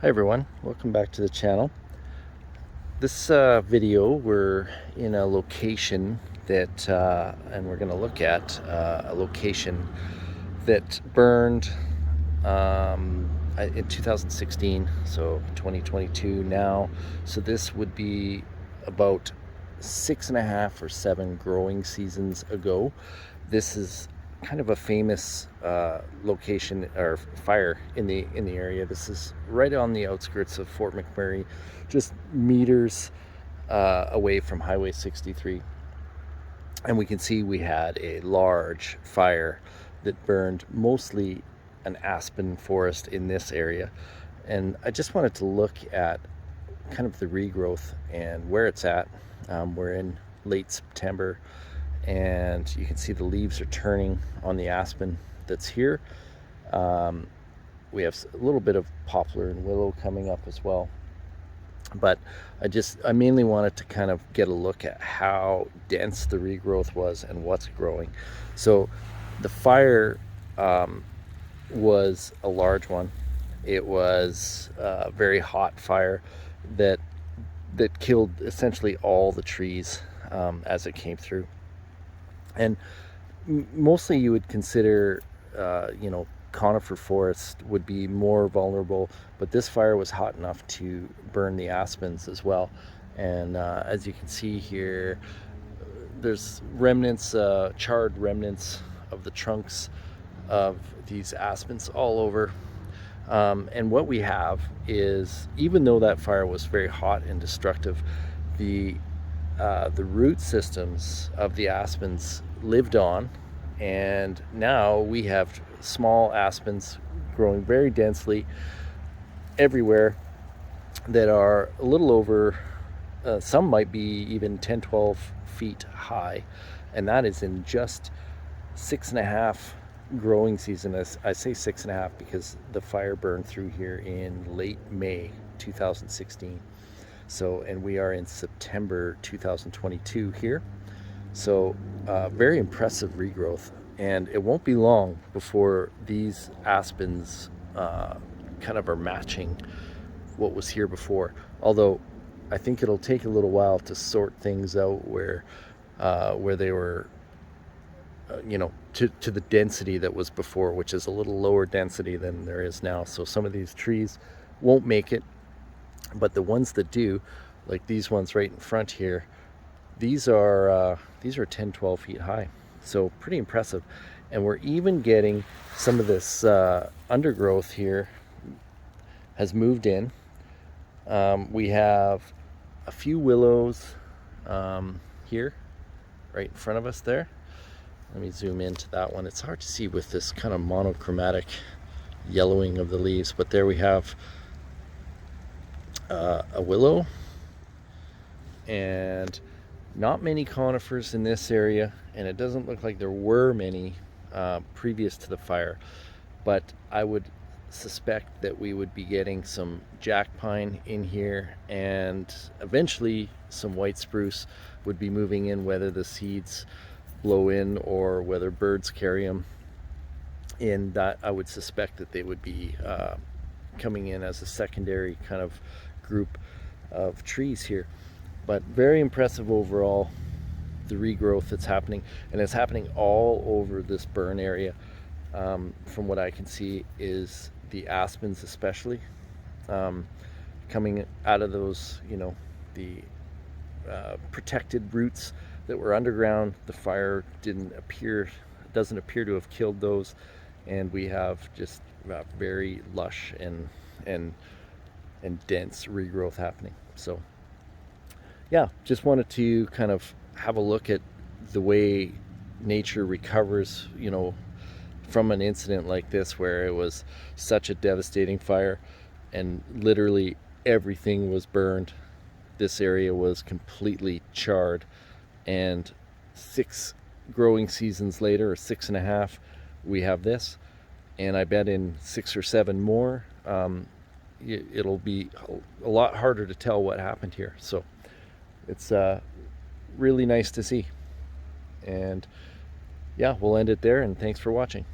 Hi everyone, welcome back to the channel. This video we're in a location that, and we're going to look at a location that burned in 2016, so 2022 now. So this would be about 6.5 or 7 growing seasons ago. This is kind of a famous location or fire in the area. This is right on the outskirts of Fort McMurray, just meters away from Highway 63. And we can see we had a large fire that burned mostly an aspen forest in this area. And I just wanted to look at kind of the regrowth and where it's at. We're in late September, and you can see the leaves are turning on the aspen that's here. We have a little bit of poplar and willow coming up as well. But I mainly wanted to kind of get a look at how dense the regrowth was and what's growing. So the fire was a large one. It was a very hot fire that killed essentially all the trees as it came through. And mostly you would consider, conifer forest would be more vulnerable, but this fire was hot enough to burn the aspens as well. And as you can see here, there's remnants, charred remnants of the trunks of these aspens all over. And what we have is, even though that fire was very hot and destructive, the root systems of the aspens lived on, and now we have small aspens growing very densely everywhere that are a little over, some might be even 10-12 feet high, and that is in just 6.5 growing season. As I say 6.5 because the fire burned through here in late May 2016. So, and we are in September 2022 here. So very impressive regrowth, and it won't be long before these aspens kind of are matching what was here before. Although I think it'll take a little while to sort things out where they were to the density that was before, which is a little lower density than there is now. So some of these trees won't make it, but the ones that do, like these ones right in front here, these are 10-12 feet high. So pretty impressive. And we're even getting some of this undergrowth here has moved in. We have a few willows here right in front of us there. Let me zoom into that one. It's hard to see with this kind of monochromatic yellowing of the leaves, but there we have a willow, and not many conifers in this area, and it doesn't look like there were many previous to the fire, but I would suspect that we would be getting some jack pine in here, and eventually some white spruce would be moving in, whether the seeds blow in or whether birds carry them in. That I would suspect that they would be coming in as a secondary kind of group of trees here. But very impressive overall, the regrowth that's happening, and it's happening all over this burn area. From what I can see, is the aspens especially coming out of those, the protected roots that were underground. The fire doesn't appear to have killed those, and we have just very lush and dense regrowth happening. So yeah, just wanted to kind of have a look at the way nature recovers, from an incident like this, where it was such a devastating fire and literally everything was burned. This area was completely charred, and 6 growing seasons later, or 6.5, we have this. And I bet in 6 or 7 more, it'll be a lot harder to tell what happened here. So it's really nice to see. And yeah, we'll end it there, and thanks for watching.